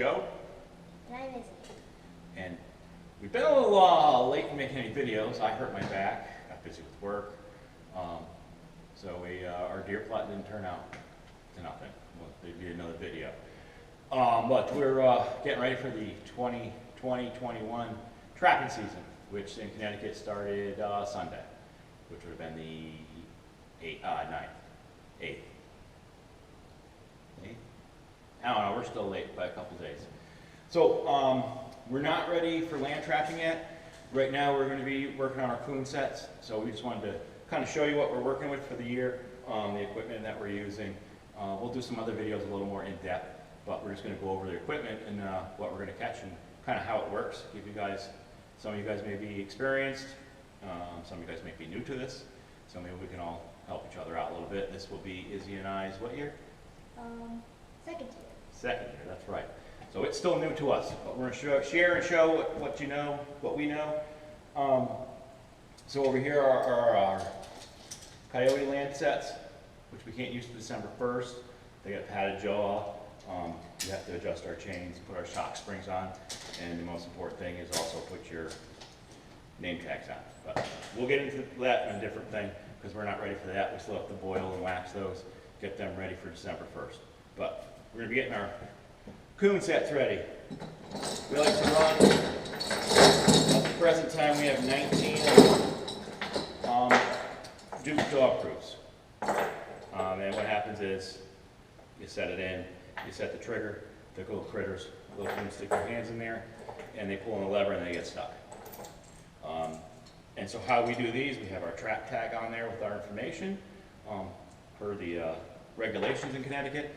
Joe. And I'm Izzy. And we've been a little late in making any videos. I hurt my back, got busy with work. So our deer plot didn't turn out to nothing. Well, there'd be another video. But we're getting ready for the 2020-21 trapping season, which in Connecticut started Sunday, which would have been the 9th, 8th. I don't know, we're still late by a couple days. So we're not ready for land trapping yet. Right now we're going to be working on our coon sets. So we just wanted to kind of show you what we're working with for the year, the equipment that we're using. We'll do some other videos a little more in depth, but we're just going to go over the equipment and what we're going to catch and kind of how it works. Give you guys, some of you guys may be experienced, some of you guys may be new to this, so maybe we can all help each other out a little bit. This will be Izzy and I's what year? Second year. Second year, that's right. So it's still new to us, but we're going to share and show what you know, what we know. So over here are our coyote land sets, which we can't use till December 1st. They got padded jaw. You have to adjust our chains, put our shock springs on, and the most important thing is also put your name tags on. But we'll get into that in a different thing because we're not ready for that. We still have to boil and wax those, get them ready for December 1st. But we're going to be getting our coon sets ready. We like to run, at the present time we have 19 Duke dog proofs. And what happens is you set it in, you set the trigger, the little critters, little coons stick their hands in there, and they pull on the lever and they get stuck. And so how we do these, we have our trap tag on there with our information per the regulations in Connecticut.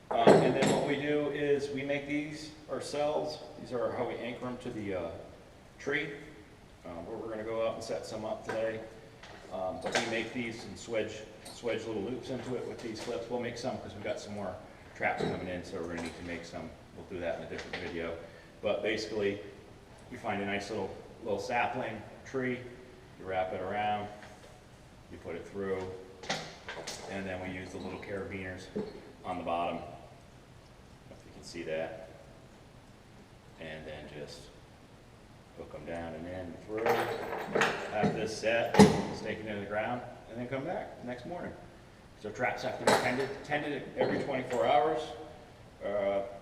And then what we do is we make these ourselves. These are how we anchor them to the tree, where we're going to go out and set some up today. But we make these and swedge little loops into it with these clips. We'll make some because we've got some more traps coming in, so we're going to need to make some. We'll do that in a different video. But basically, you find a nice little sapling tree, you wrap it around, you put it through, and then we use the little carabiners on the bottom. If you can see that. And then just hook them down and in through. Have this set, stake it into the ground, and then come back the next morning. So traps have to be tended every 24 hours,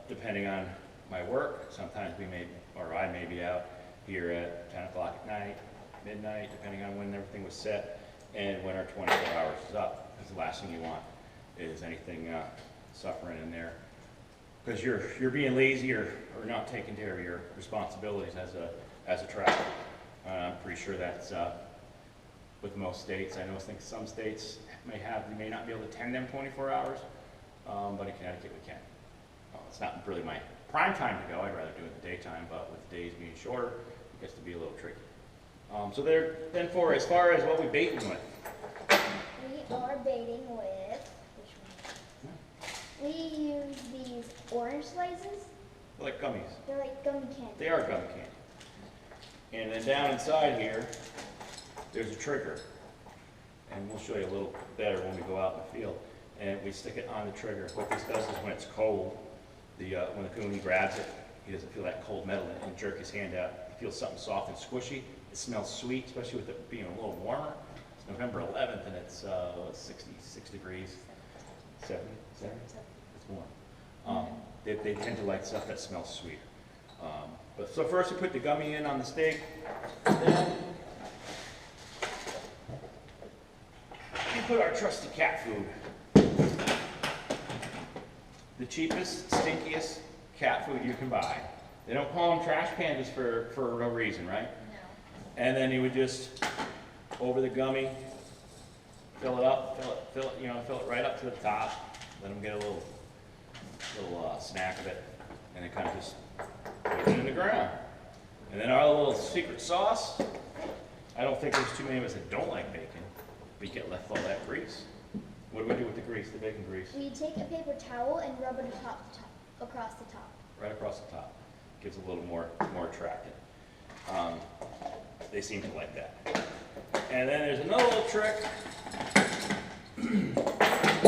depending on my work. Sometimes I may be out here at 10 o'clock at night, midnight, depending on when everything was set, and when our 24 hours is up. Because the last thing you want is anything suffering in there. Because you're being lazy or not taking care of your responsibilities as a trapper. I'm pretty sure that's with most states. I think some states you may not be able to tend them 24 hours, but in Connecticut we can. It's not really my prime time to go. I'd rather do it in the daytime, but with the days being shorter, it gets to be a little tricky. So then as far as what we bait them with. We are baiting with, which one? We use these orange slices. They're like gummies. They're like gummy candy. They are gummy candy. And then down inside here, there's a trigger. And we'll show you a little better when we go out in the field. And we stick it on the trigger. What this does is when it's cold, when the coon grabs it, he doesn't feel that cold metal and jerk his hand out. He feels something soft and squishy. It smells sweet, especially with it being a little warmer. It's November 11th and it's 66 degrees, 70? It's warm. They tend to like stuff that smells sweet. So first we put the gummy in on the stake. Then we put our trusty cat food. The cheapest, stinkiest cat food you can buy. They don't call them trash pandas for no reason, right? No. And then you would just, over the gummy, fill it up, fill it right up to the top. Let them get a little snack of it, and then kind of just put it in the ground. And then our little secret sauce. I don't think there's too many of us that don't like bacon, but you get left all that grease. What do we do with the grease, the bacon grease? We take a paper towel and rub it across the top. Right across the top. Gives a little more attractive. They seem to like that. And then there's another little trick.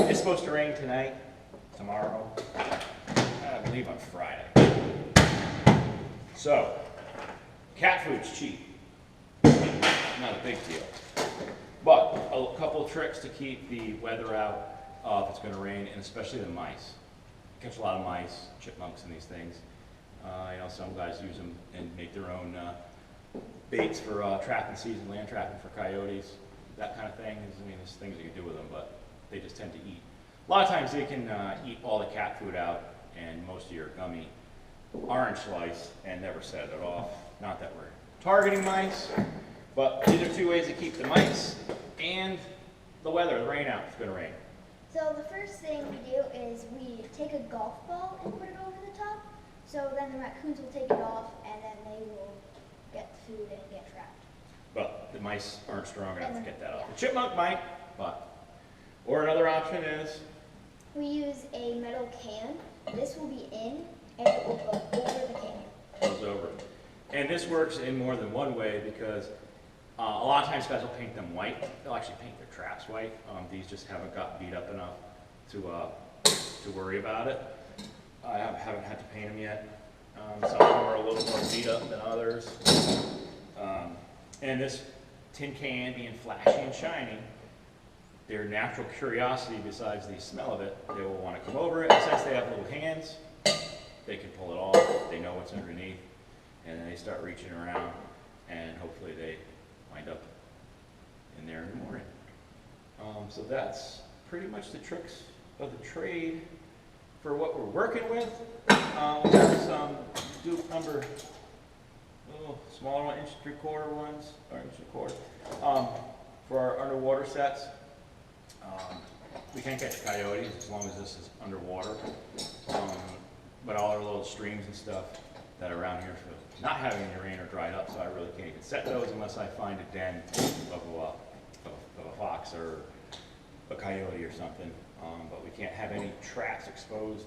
It's supposed to rain tonight, tomorrow, I believe on Friday. So, cat food's cheap. Not a big deal. But a couple of tricks to keep the weather out if it's going to rain, and especially the mice. Catch a lot of mice, chipmunks, and these things. You know, some guys use them and make their own baits for trapping season, land trapping for coyotes, that kind of thing. I mean, there's things you can do with them, but they just tend to eat. A lot of times they can eat all the cat food out and most of your gummy orange slice and never set it off. Not that we're targeting mice, but these are two ways to keep the mice and the weather, the rain out. It's going to rain. So the first thing we do is we take a golf ball and put it over the top. So then the raccoons will take it off and then they will get the food and get trapped. But the mice aren't strong enough to get that off. Yeah. The chipmunk might, but. Or another option is, We use a metal can. This will be in and it will go over the can. goes over. And this works in more than one way because a lot of times guys will paint them white. They'll actually paint their traps white. These just haven't got beat up enough to worry about it. I haven't had to paint them yet. Some of them are a little more beat up than others. And this tin can being flashy and shiny, their natural curiosity besides the smell of it, they will want to come over it. And since they have little hands, they can pull it off. They know what's underneath. And then they start reaching around and hopefully they wind up in there in the morning. So that's pretty much the tricks of the trade for what we're working with. We have some Duke number, little smaller one, 1.75 ones, or 1.25, for our underwater sets. We can't catch coyotes as long as this is underwater, but all our little streams and stuff that are around here for not having any rain are dried up, so I really can't even set those unless I find a den of a fox or a coyote or something. But we can't have any traps exposed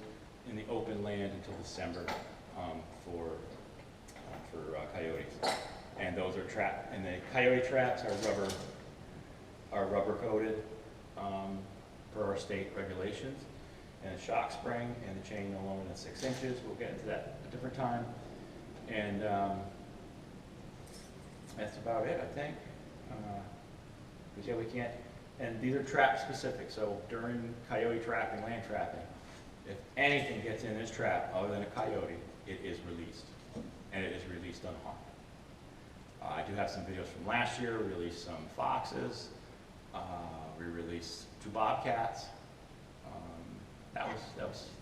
in the open land until December for coyotes. And those are trapped, and the coyote traps are rubber coated per our state regulations. And the shock spring and the chain no longer than 6 inches. We'll get into that a different time. And that's about it, I think. Because yeah, we can't, and these are trap specific, so during coyote trapping, land trapping, if anything gets in this trap other than a coyote, it is released, and it is released unharmed. I do have some videos from last year. We released some foxes, we released 2 bobcats. That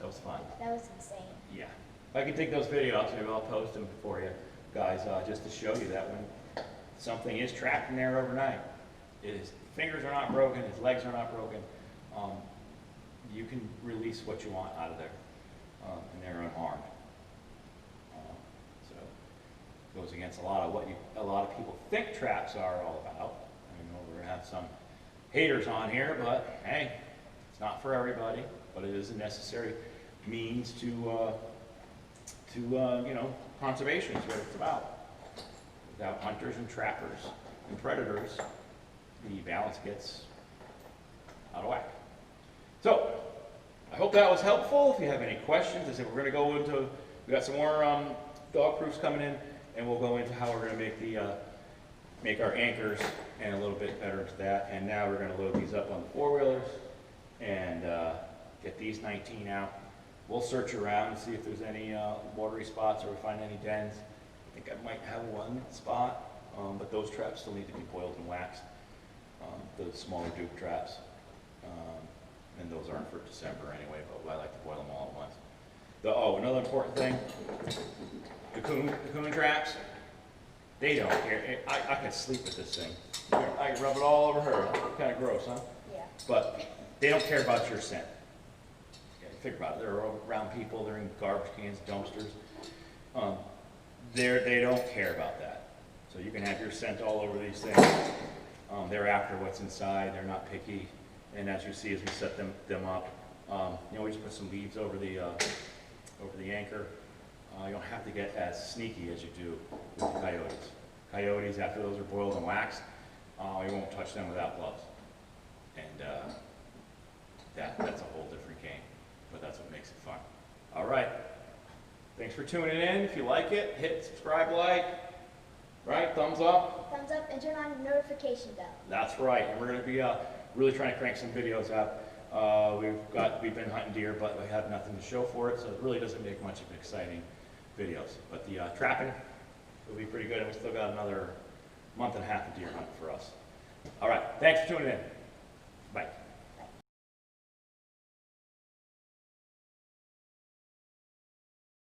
was fun. That was insane. Yeah. If I can take those videos, maybe I'll post them for you guys, just to show you that when something is trapped in there overnight, his fingers are not broken, his legs are not broken, you can release what you want out of there, and they're unharmed. So it goes against a lot of what a lot of people think traps are all about. I know we're gonna have some haters on here, but hey, it's not for everybody, but it is a necessary means to you know, conservation is what it's about. Without hunters and trappers and predators, the balance gets out of whack. So, I hope that was helpful. If you have any questions, I said we're going to go into, we got some more dog proofs coming in, and we'll go into how we're going to make the make our anchors and a little bit better into that. And now we're going to load these up on the 4-wheelers and get these 19 out. We'll search around and see if there's any watery spots or we find any dens. I think I might have one spot, but those traps still need to be boiled and waxed, the smaller Duke traps. And those aren't for December anyway, but I like to boil them all at once. Another important thing, cocoon traps, they don't care. I could sleep with this thing. I could rub it all over her. Kind of gross, huh? Yeah. But they don't care about your scent. Think about it. They're around people. They're in garbage cans, dumpsters. They don't care about that. So you can have your scent all over these things. They're after what's inside. They're not picky. And as you see, as we set them up, you know, we just put some leaves over the anchor. You don't have to get as sneaky as you do with the coyotes. Coyotes, after those are boiled and waxed, you won't touch them without gloves. And that's a whole different game. But that's what makes it fun. All right. Thanks for tuning in. If you like it, hit subscribe, like, right? Thumbs up. Thumbs up and turn on the notification bell. That's right. And we're going to be really trying to crank some videos out. We've been hunting deer, but we have nothing to show for it, so it really doesn't make much of exciting videos. But the trapping will be pretty good, and we still got another month and a half of deer hunting for us. All right. Thanks for tuning in. Bye.